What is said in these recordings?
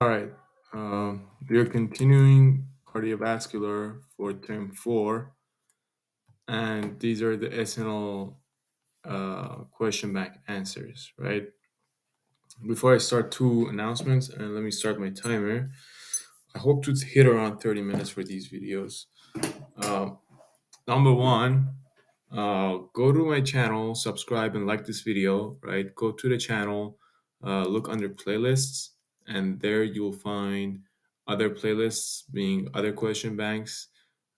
All right. We are continuing cardiovascular for term four, and these are the SNL question bank answers, right? Before I start, two announcements, and let me start my timer. I hope to hit around 30 minutes for these videos. Uh, Number one, go to my channel, subscribe, and like this video, right? Go to the channel, look under playlists, and there you'll find other playlists being other question banks.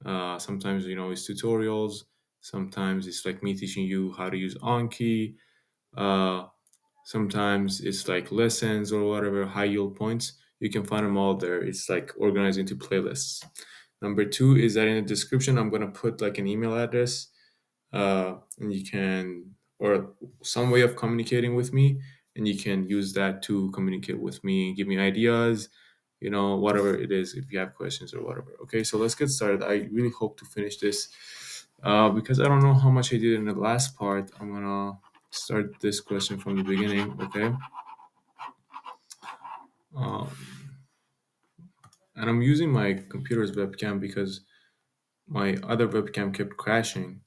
Sometimes, it's tutorials. Sometimes it's like me teaching you how to use Anki. Uh, Sometimes it's like lessons or whatever, high yield points. You can find them all there. It's like organized into playlists. Number two is that in the description, I'm going to put like an email address, and you can, or some way of communicating with me, and you can use that to communicate with me, give me ideas, whatever it is, if you have questions or whatever. Okay, so let's get started. I really hope to finish this because I don't know how much I did in the last part. I'm going to start this question from the beginning. Okay. Um, and I'm using my computer's webcam because my other webcam kept crashing.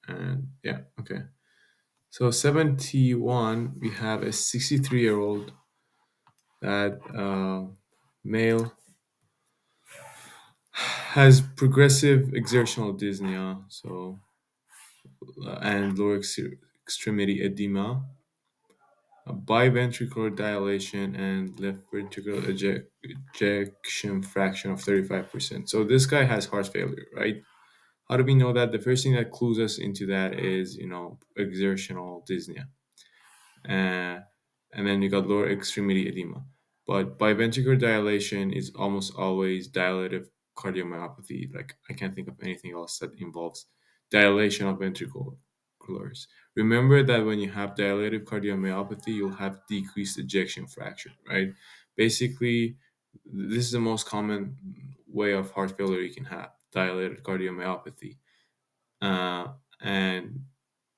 And yeah, okay. So 71, we have a 63-year-old that male has progressive exertional dyspnea, so and lower extremity edema, a biventricular dilation, and left ventricular ejection fraction of 35%. So this guy has heart failure, right? How do we know that? The first thing that clues us into that is, exertional dyspnea. Uh, and then you got lower extremity edema. But biventricular dilation is almost always dilative cardiomyopathy. Like, I can't think of anything else that involves dilation of ventriculars. Remember that when you have dilative cardiomyopathy, you'll have decreased ejection fraction, right? Basically, this is the most common way of heart failure you can have, dilated cardiomyopathy. And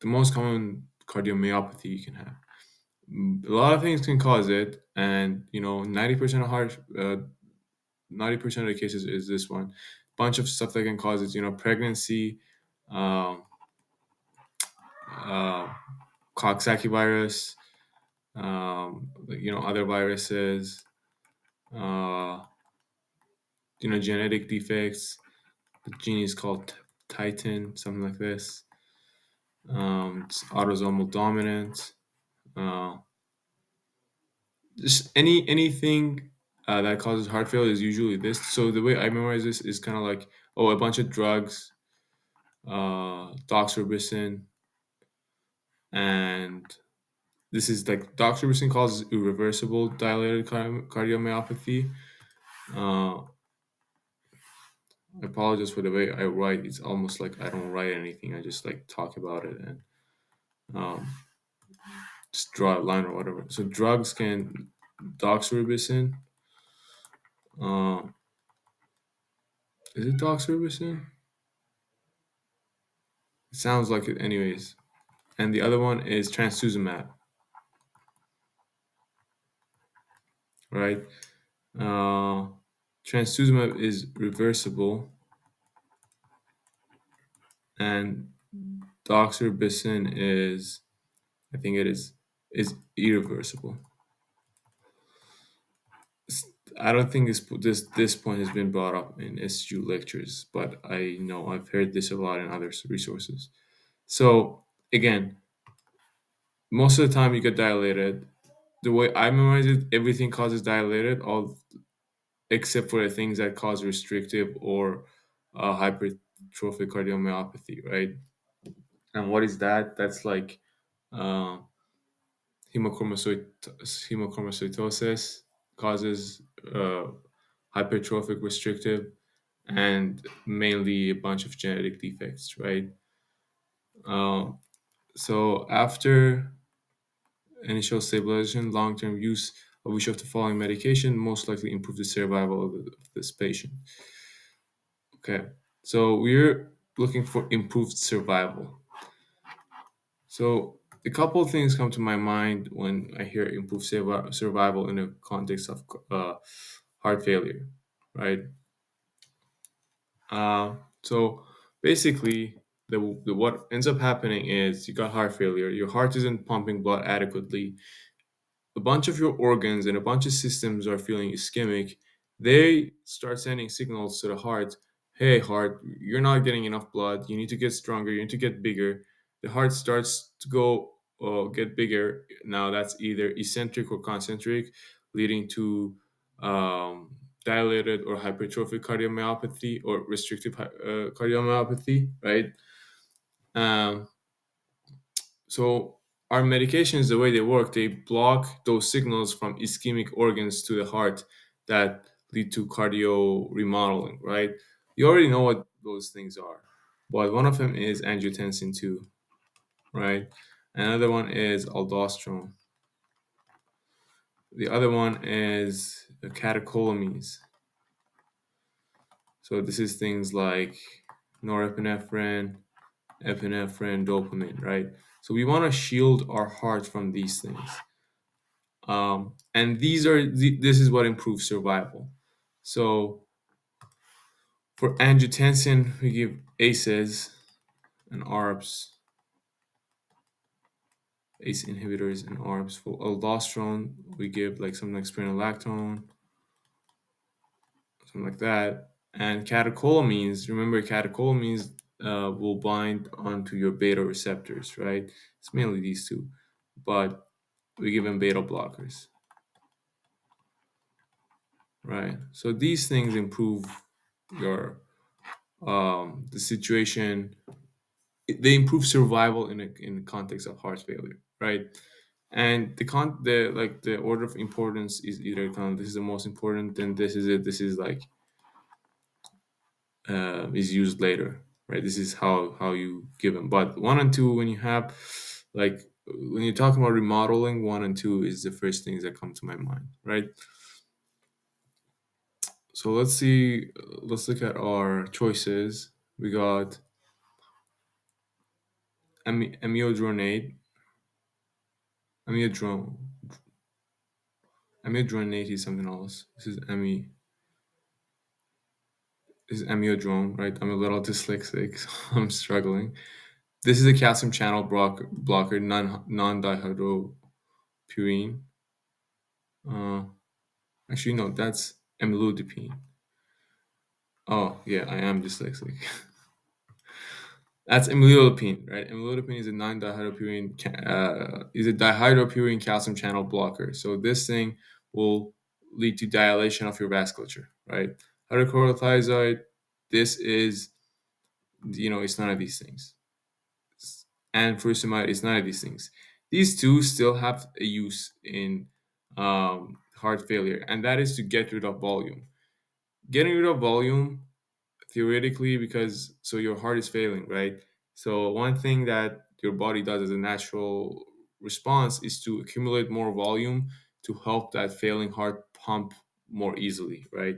the most common cardiomyopathy you can have. A lot of things can cause it, and 90% of 90% of the cases is this one. Bunch of stuff that can cause it. Pregnancy, um, uh, Coxsackie virus, other viruses, uh, genetic defects. The gene is called Titan, something like this. It's autosomal dominant. Uh, just anything that causes heart failure is usually this. So the way I memorize this is kind of like, oh, a bunch of drugs, doxorubicin, and this is like doxorubicin causes irreversible dilated cardiomyopathy. Uh, I apologize for the way I write. It's almost like I don't write anything. I just like talk about it and um, just draw a line or whatever. So drugs can doxorubicin. Uh, is it doxorubicin? It sounds like it, anyways. And the other one is trastuzumab, right? Uh, Trastuzumab is reversible, and doxorubicin is, I think it is irreversible. I don't think this point has been brought up in SU lectures, but I know I've heard this a lot in other resources. So again, most of the time you get dilated. The way I memorize it, everything causes dilated, all except for the things that cause restrictive or hypertrophic cardiomyopathy, right? And what is that? That's like uh, hemochromatosis causes uh, hypertrophic restrictive and mainly a bunch of genetic defects, right? Um, so after initial stabilization, long-term use of which of the following medication most likely improve the survival of this patient? Okay, so we're looking for improved survival. So A couple of things come to my mind when I hear improve survival in the context of heart failure, right? So basically, the what ends up happening is you got heart failure. Your heart isn't pumping blood adequately. A bunch of your organs and a bunch of systems are feeling ischemic. They start sending signals to the heart. Hey, heart, you're not getting enough blood. You need to get stronger. You need to get bigger. The heart starts to go get bigger. Now that's either eccentric or concentric, leading to dilated or hypertrophic cardiomyopathy or restrictive cardiomyopathy, right? Um, so our medications, the way they work, they block those signals from ischemic organs to the heart that lead to cardio remodeling, right? You already know what those things are, but one of them is angiotensin 2, right? Another one is aldosterone. The other one is catecholamines. So this is things like norepinephrine, epinephrine, dopamine, right? So we want to shield our heart from these things. And this is what improves survival. So for angiotensin, we give ACEs and ARBs, ACE inhibitors and ARBs. For aldosterone, we give like something like spironolactone, something like that. And catecholamines, remember catecholamines will bind onto your beta receptors, right? It's mainly these two, but we give them beta blockers, right? So these things improve your the situation. They improve survival in the context of heart failure, right? And the like the order of importance is either kind of this is the most important, then this is it. This is like is used later, right? This is how you give them. But one and two, when you have like when you're talking about remodeling, one and two is the first things that come to my mind, right? So let's see. Let's look at our choices. We got amiodarone, amiodarone, amiodarone is something else. This is amiodarone, right? I'm a little dyslexic, so I'm struggling. This is a calcium channel blocker, non dihydropurine. Uh, Actually, no, that's amlodipine. Oh, yeah, I am dyslexic. That's amlodipine, right? Amlodipine is a is a dihydropurine calcium channel blocker. So this thing will lead to dilation of your vasculature, right? Hydrochlorothiazide, this is, it's none of these things. And furosemide is none of these things. These two still have a use in heart failure, and that is to get rid of volume. Getting rid of volume, theoretically, because so your heart is failing, right? So one thing that your body does as a natural response is to accumulate more volume to help that failing heart pump more easily, right?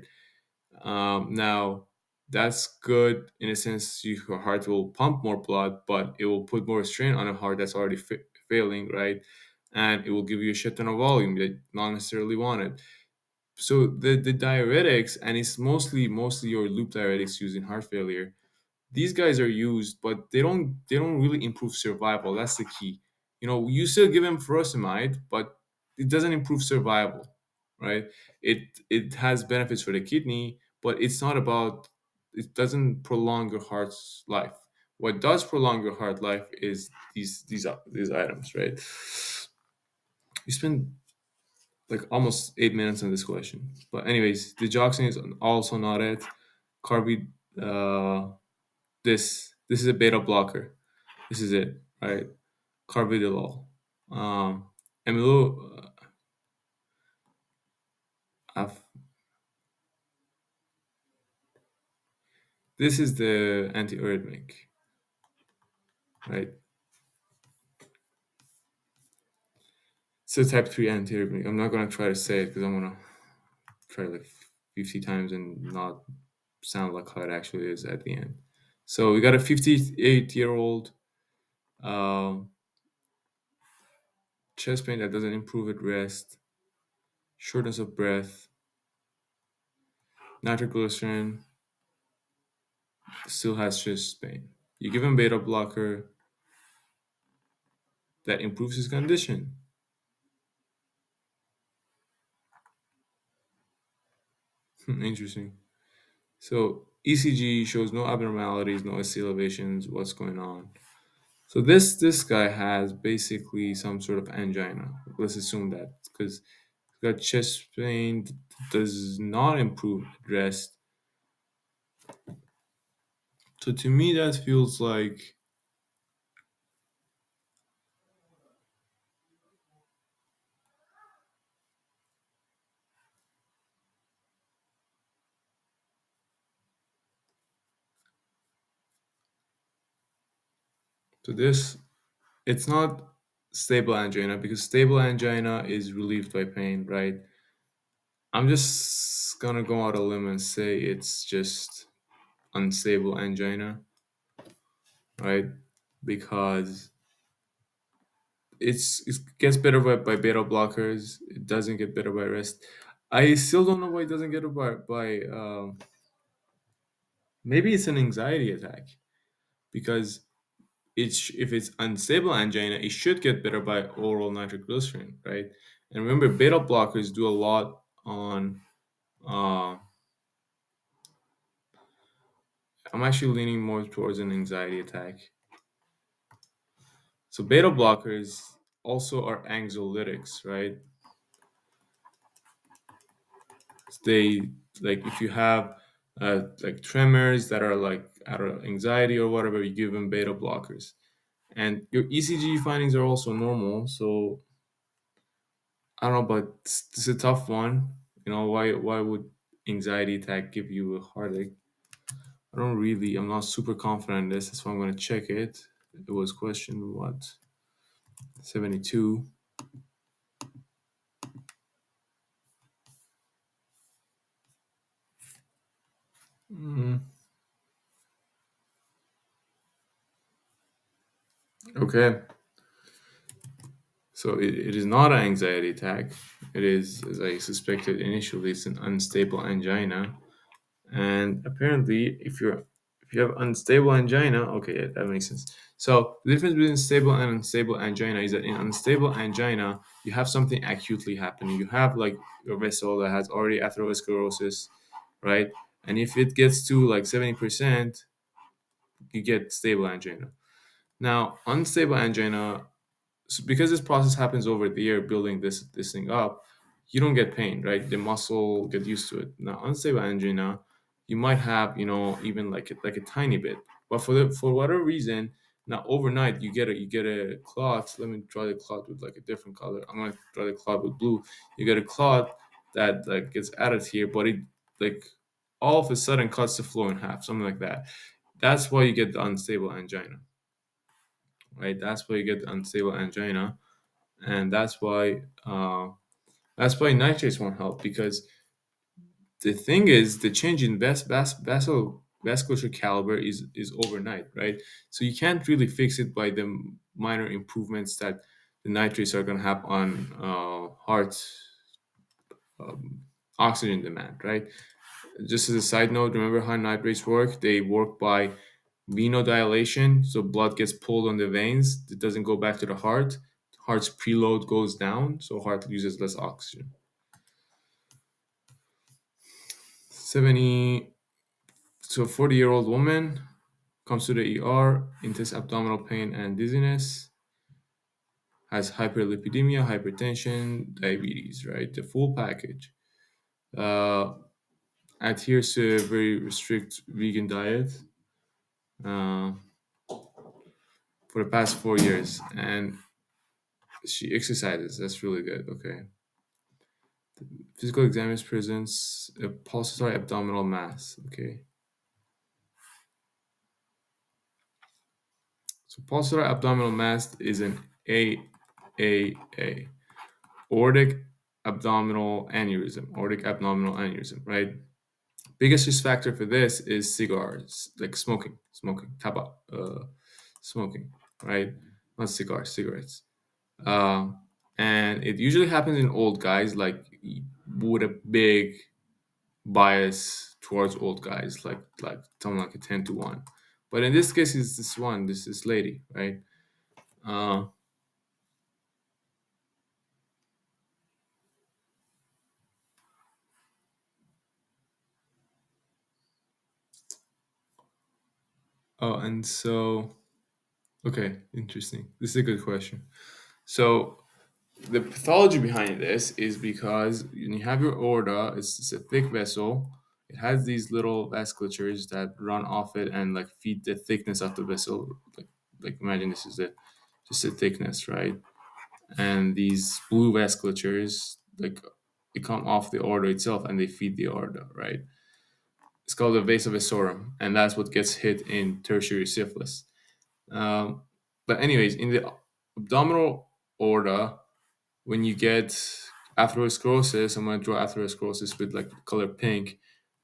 Now, that's good in a sense. Your heart will pump more blood, but it will put more strain on a heart that's already failing, right? And it will give you a shit ton of volume that you not necessarily wanted. So the diuretics, and it's mostly your loop diuretics used in heart failure, these guys are used, but they don't really improve survival. That's the key. You still give them furosemide, but it doesn't improve survival, right? It has benefits for the kidney, but it doesn't prolong your heart's life. What does prolong your heart life is these items, right? We spend like almost 8 minutes on this question, but anyways, the digoxin is also not it. Carbi, uh, this is a beta blocker. This is it, right? Carvedilol. Amylo. I've, this is the antiarrhythmic, right? So type 3 antiarrhythmic. I'm not gonna try to say it because I'm gonna try like 50 times and not sound like how it actually is at the end. So we got a 58-year-old. Um, chest pain that doesn't improve at rest, shortness of breath, nitroglycerin still has chest pain. You give him beta blocker that improves his condition. Interesting. So ECG shows no abnormalities, no SC elevations. What's going on? So this guy has basically some sort of angina. Let's assume that because got chest pain does not improve at rest. So to me, that feels like so this. It's not stable angina because stable angina is relieved by pain, right? I'm just gonna go out a limb and say it's just unstable angina, right? Because it gets better by beta blockers. It doesn't get better by rest. I still don't know why it doesn't get better by. Maybe it's an anxiety attack because if it's unstable angina, it should get better by oral nitroglycerin, right? And remember, beta blockers do a lot on. Uh, I'm actually leaning more towards an anxiety attack. So beta blockers also are anxiolytics, right? They like if you have like tremors that are like out of anxiety or whatever, you give them beta blockers, and your ECG findings are also normal. So I don't know, but it's a tough one. You know why would anxiety attack give you a heartache? I don't really. I'm not super confident in this. That's why I'm gonna check it. It was question what 72. Mm, okay. So it is not an anxiety attack. It is, as I suspected initially, it's an unstable angina. And apparently, if you have unstable angina, okay, yeah, that makes sense. So the difference between stable and unstable angina is that in unstable angina, you have something acutely happening. You have like your vessel that has already atherosclerosis, right? And if it gets to like 70%, you get stable angina. Now, unstable angina, so because this process happens over the year building this thing up, you don't get pain, right? The muscle get used to it. Now unstable angina, you might have, even like a tiny bit, but for whatever reason, now overnight you get a clot. Let me draw the clot with like a different color. I'm gonna draw the clot with blue. You get a clot that like gets added here, but it like all of a sudden cuts the flow in half, something like that. That's why you get the unstable angina, right? That's why you get the unstable angina, and that's why nitrates won't help because the thing is the change in vasculature caliber is overnight, right? So you can't really fix it by the minor improvements that the nitrates are going to have on heart um, oxygen demand, right? Just as a side note, remember how nitrates work? They work by venodilation, so blood gets pulled on the veins. It doesn't go back to the heart. Heart's preload goes down, so heart uses less oxygen. 70, so 40-year-old woman comes to the ER, intense abdominal pain and dizziness, has hyperlipidemia, hypertension, diabetes, right? The full package. Uh, adheres to a very strict vegan diet uh, for the past 4 years, and she exercises. That's really good. Okay. Physical examiner presents a pulsatory abdominal mass. Okay. So pulsatory abdominal mass is an AAA, aortic abdominal aneurysm, right? Biggest risk factor for this is cigars, like smoking, smoking, right? Not cigars, cigarettes. Uh, and it usually happens in old guys, like with a big bias towards old guys, like something like a 10 to 1. But in this case, it's this lady, right? Uh, oh, and so okay, interesting. This is a good question. So the pathology behind this is because when you have your aorta, it's a thick vessel. It has these little vasculatures that run off it and like feed the thickness of the vessel. Like imagine this is the just a thickness, right? And these blue vasculatures like they come off the aorta itself and they feed the aorta, right? It's called the vasa vasorum, and that's what gets hit in tertiary syphilis. Um, but anyways, in the abdominal aorta, when you get atherosclerosis, I'm gonna draw atherosclerosis with like color pink.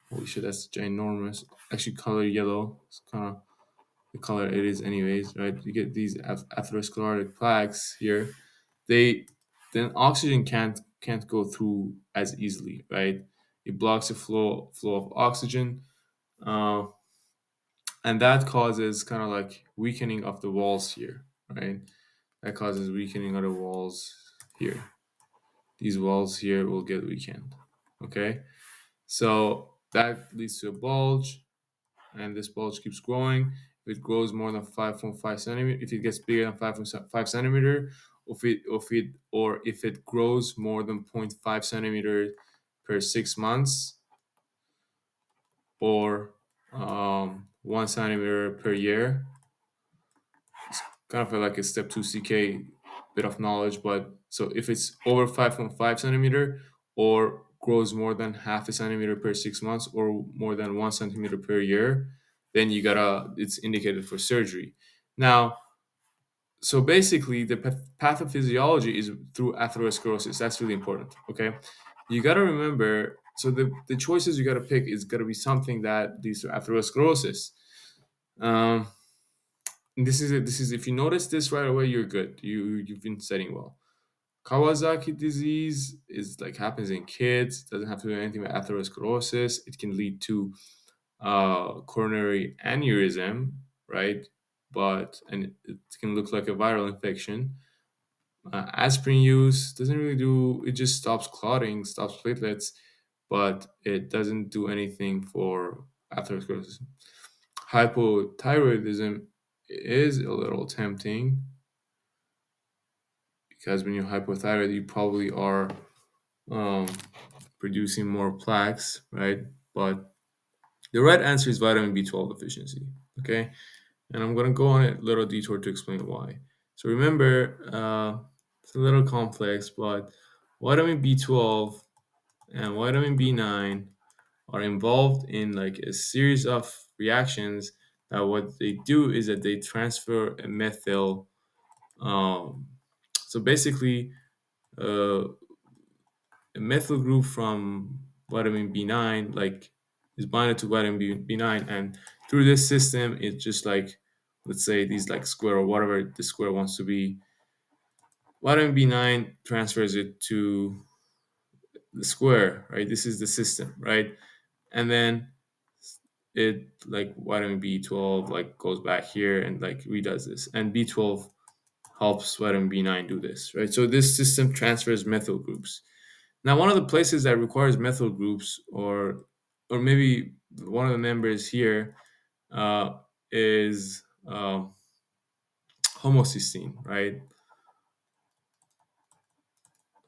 Holy shit, that's ginormous. Actually, color yellow. It's kind of the color it is, anyways, right? You get these atherosclerotic plaques here. They then oxygen can't go through as easily, right? It blocks the flow of oxygen, uh, and that causes kind of like weakening of the walls here, right? That causes weakening of the walls here. These walls here will get weakened. Okay, so that leads to a bulge, and this bulge keeps growing. If it grows more than 5.5 centimeter, if it gets bigger than 5.5 centimeter, or if it grows more than zero point 0.5 centimeter per 6 months, or 1 centimeter per year, kind of like a step 2 CK bit of knowledge. But so if it's over 5.5 centimeter or grows more than half a centimeter per 6 months or more than 1 centimeter per year, then you gotta it's indicated for surgery. Now, so basically the pathophysiology is through atherosclerosis. That's really important. Okay, you gotta remember, so the choices you gotta pick is gotta be something that leads to atherosclerosis. um, this is if you notice this right away, you're good. You've been studying well. Kawasaki disease is like happens in kids. Doesn't have to do anything with atherosclerosis. It can lead to coronary aneurysm, right? But and it can look like a viral infection. Aspirin use doesn't really do. It just stops clotting, stops platelets, but it doesn't do anything for atherosclerosis. Hypothyroidism is a little tempting because when you're hypothyroid, you probably are um, producing more plaques, right? But the right answer is vitamin B12 deficiency. Okay, and I'm gonna go on a little detour to explain why. So remember, it's a little complex, but vitamin B12 and vitamin B9 are involved in like a series of reactions that what they do is that they transfer a methyl. Um, so basically, uh, a methyl group from vitamin B9 like is binded to vitamin B9, and through this system, it just like let's say these like square or whatever the square wants to be. Vitamin B9 transfers it to the square, right? This is the system, right? And then it like vitamin B12 like goes back here and like redoes this, and B12 helps vitamin B9 do this, right? So this system transfers methyl groups. Now, one of the places that requires methyl groups, or maybe one of the members here, is homocysteine, right?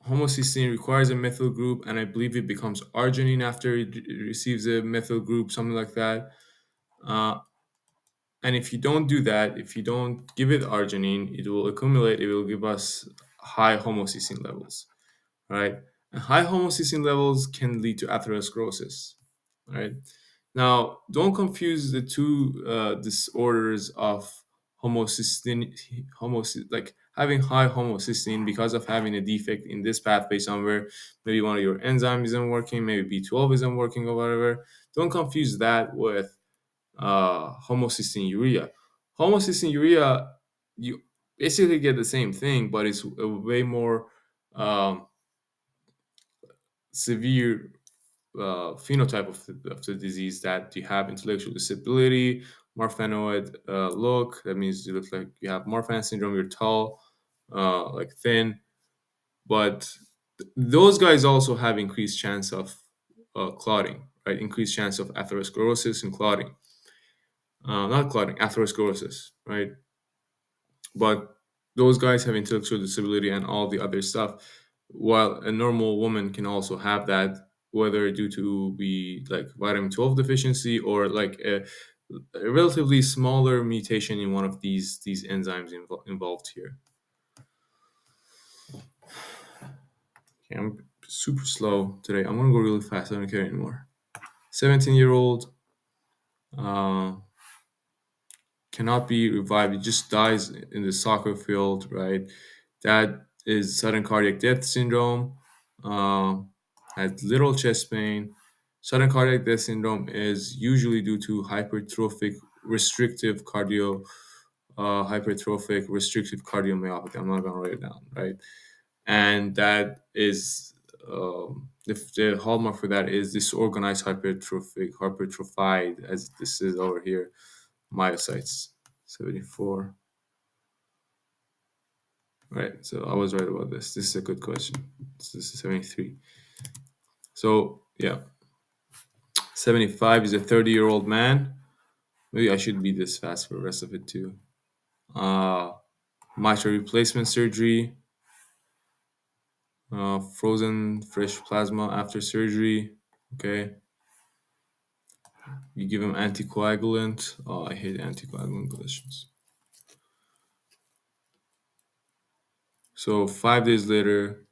Homocysteine requires a methyl group, and I believe it becomes arginine after it receives a methyl group, something like that. Uh, And if you don't do that, if you don't give it arginine, it will accumulate. It will give us high homocysteine levels, right? And high homocysteine levels can lead to atherosclerosis, right? Now, don't confuse the two disorders of homocysteine, like having high homocysteine because of having a defect in this pathway somewhere. Maybe one of your enzymes isn't working, maybe B12 isn't working, or whatever. Don't confuse that with homocystinuria. Homocystinuria, you basically get the same thing, but it's a way more. um, severe phenotype of the disease, that you have intellectual disability, Marfanoid look. That means you look like you have Marfan syndrome. You're tall, like thin, but those guys also have increased chance of clotting, right? Increased chance of atherosclerosis and clotting. Not clotting, atherosclerosis, right? But those guys have intellectual disability and all the other stuff, while a normal woman can also have that, whether due to be like vitamin 12 deficiency or like a relatively smaller mutation in one of these enzymes involved here. Okay, I'm super slow today. I'm gonna go really fast. I don't care anymore. 17-year-old uh, cannot be revived. It just dies in the soccer field, right? That is sudden cardiac death syndrome. Um, has little chest pain. Sudden cardiac death syndrome is usually due to hypertrophic restrictive cardiomyopathy. I'm not gonna write it down, right? And that is the hallmark for that is disorganized hypertrophied, as this is over here, myocytes. 74. Right. So I was right about this. This is a good question. This is 73. So yeah, 75 is a 30-year-old man. Maybe I should be this fast for the rest of it too. Uh, mitral replacement surgery, frozen fresh plasma after surgery. Okay. You give him anticoagulant. Oh, I hate anticoagulant questions. So 5 days later,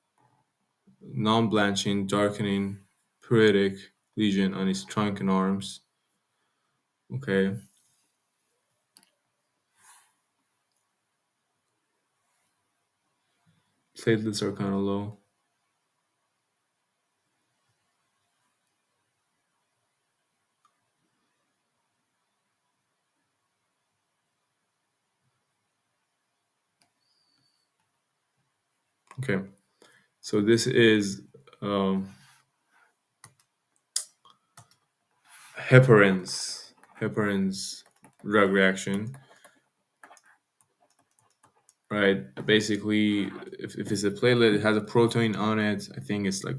non-blanching, darkening, pruritic lesion on his trunk and arms. Okay. Platelets are kind of low. Okay. So this is um, heparin's drug reaction, right? Basically, if it's a platelet, it has a protein on it. I think it's like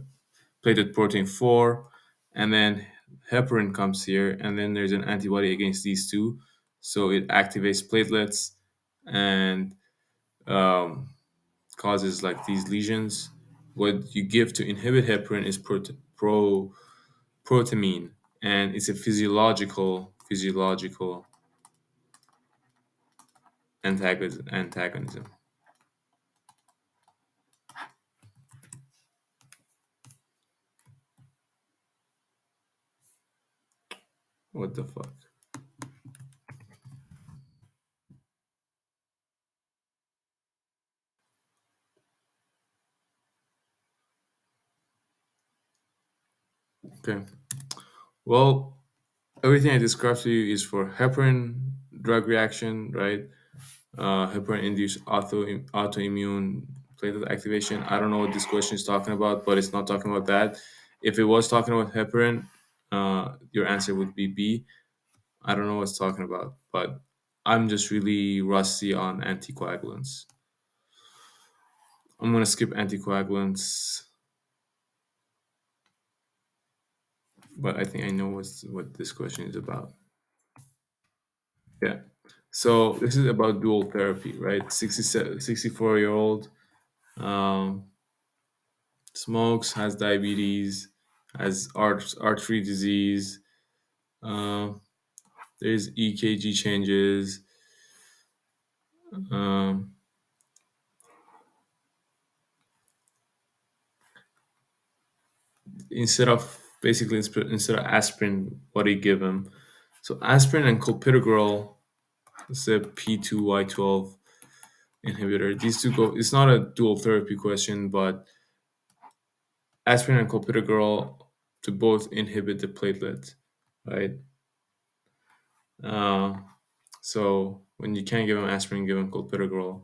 platelet protein 4, and then heparin comes here, and then there's an antibody against these two, so it activates platelets and um, causes like these lesions. What you give to inhibit heparin is protamine, and it's a physiological antagonism. What the fuck? Okay. Well, everything I described to you is for heparin drug reaction, right? Heparin induced autoimmune platelet activation. I don't know what this question is talking about, but it's not talking about that. If it was talking about heparin, your answer would be B. I don't know what it's talking about, but I'm just really rusty on anticoagulants. I'm gonna skip anticoagulants, but I think I know what this question is about. Yeah. So this is about dual therapy, right? 64-year-old um, smokes, has diabetes, has artery disease. Um, there's EKG changes. Um, instead of basically instead of aspirin, what do you give him? So aspirin and clopidogrel is a P2Y12 inhibitor. These two go. It's not a dual therapy question, but aspirin and clopidogrel to both inhibit the platelet, right? Uh, so when you can't give them aspirin, give them clopidogrel.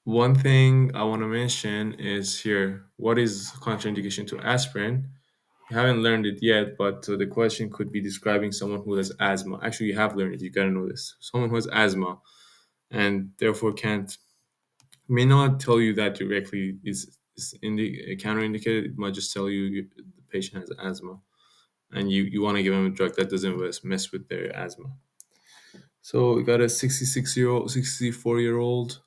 One thing I want to mention is here, what is contraindication to aspirin? You haven't learned it yet, but the question could be describing someone who has asthma. Actually, you have learned it. You gotta know this. Someone who has asthma and therefore can't may not tell you that directly is counterindicated. It might just tell you, the patient has asthma, and you want to give them a drug that doesn't mess with their asthma. So we got a 66-year-old, 64-year-old,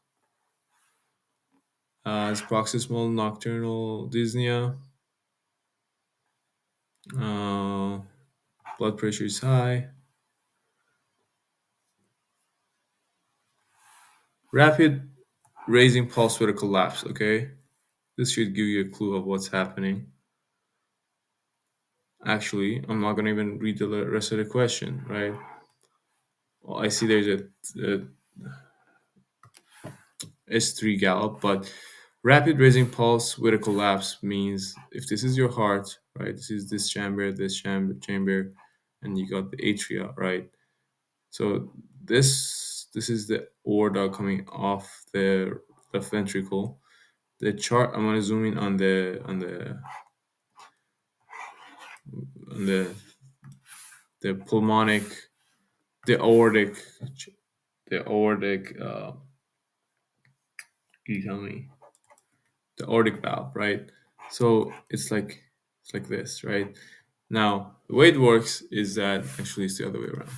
has paroxysmal nocturnal dyspnea. Uh, Blood pressure is high. Rapid raising pulse with a collapse. Okay, this should give you a clue of what's happening. Actually, I'm not gonna even read the rest of the question. Right. Well, I see there's a S3 gallop, but rapid raising pulse with a collapse means if this is your heart, right? This is this chamber, and you got the atria, right? So this is the aorta coming off the left ventricle. The chart, I'm gonna zoom in on the the pulmonic, the aortic, the aortic. Can you tell me the aortic valve, right? So it's like this, right? Now the way it works is that actually it's the other way around.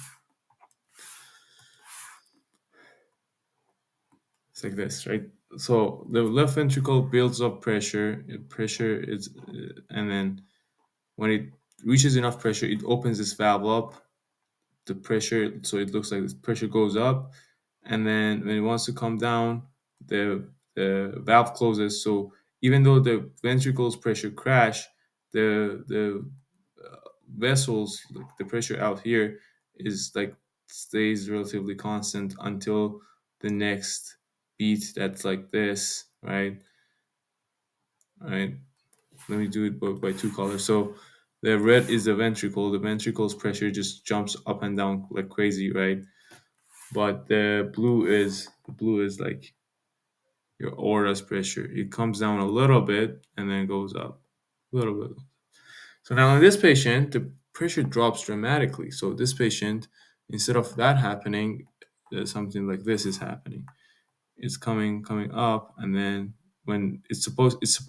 It's like this, right? So the left ventricle builds up pressure. Pressure is, and then when it reaches enough pressure, it opens this valve up. The pressure, so it looks like this pressure goes up, and then when it wants to come down, the valve closes. So even though the ventricles pressure crash, the vessels, like the pressure out here, is like stays relatively constant until the next beat that's like this, right? Right. Let me do it by two colors. So the red is the ventricle. The ventricle's pressure just jumps up and down like crazy, right? But the blue is like your aura's pressure. It comes down a little bit and then goes up a little bit. So now in this patient, the pressure drops dramatically. So this patient, instead of that happening, something like this is happening. It's coming up, and then when it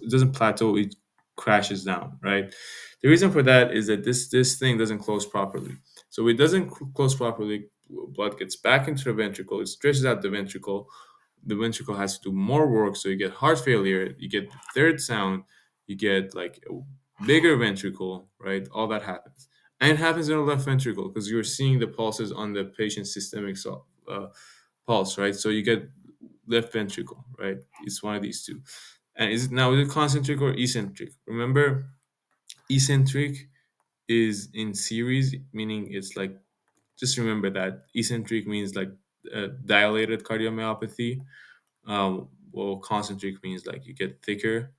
doesn't plateau, it crashes down, right? The reason for that is that this thing doesn't close properly. So it doesn't close properly, blood gets back into the ventricle, it stretches out the ventricle has to do more work, so you get heart failure, you get the third sound, you get like a bigger ventricle, right? All that happens, and it happens in the left ventricle because you're seeing the pulses on the patient's systemic pulse, right? So you get left ventricle, right? It's one of these two. And is it concentric or eccentric? Remember, eccentric is in series, meaning it's like, just remember that eccentric means like dilated cardiomyopathy. Well, concentric means like you get thicker.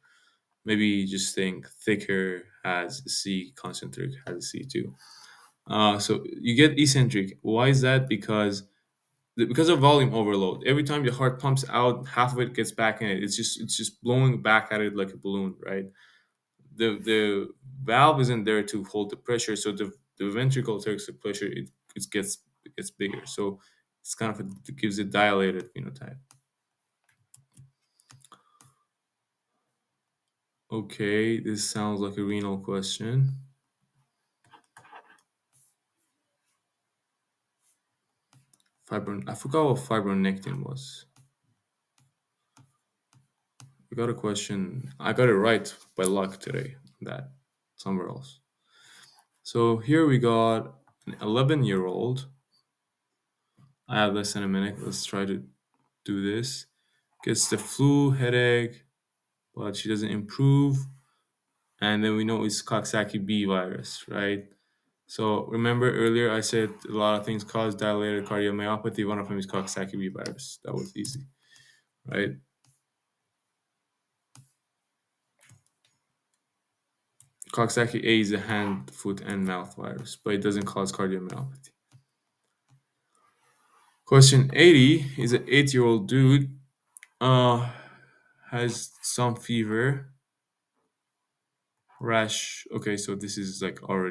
Maybe just think thicker has a C, concentric has a C too. So you get eccentric. Why is that? Because of volume overload. Every time your heart pumps out, half of it gets back in it. It's just blowing back at it like a balloon, right? The valve isn't there to hold the pressure, so the ventricle takes the pressure. It gets bigger, so it's kind of it gives a dilated phenotype. Okay, this sounds like a renal question. I forgot what fibronectin was. I got a question. I got it right by luck today. That somewhere else. So here we got an 11-year-old. I have less than a minute. Let's try to do this. Gets the flu, headache, but she doesn't improve. And then we know it's Coxsackie B virus, right? So remember earlier I said a lot of things cause dilated cardiomyopathy. One of them is Coxsackie B virus. That was easy, right? Coxsackie A is a hand, foot, and mouth virus, but it doesn't cause cardiomyopathy. Question 80 is an 8-year-old dude Uh, has some fever, rash. Okay, so this is like already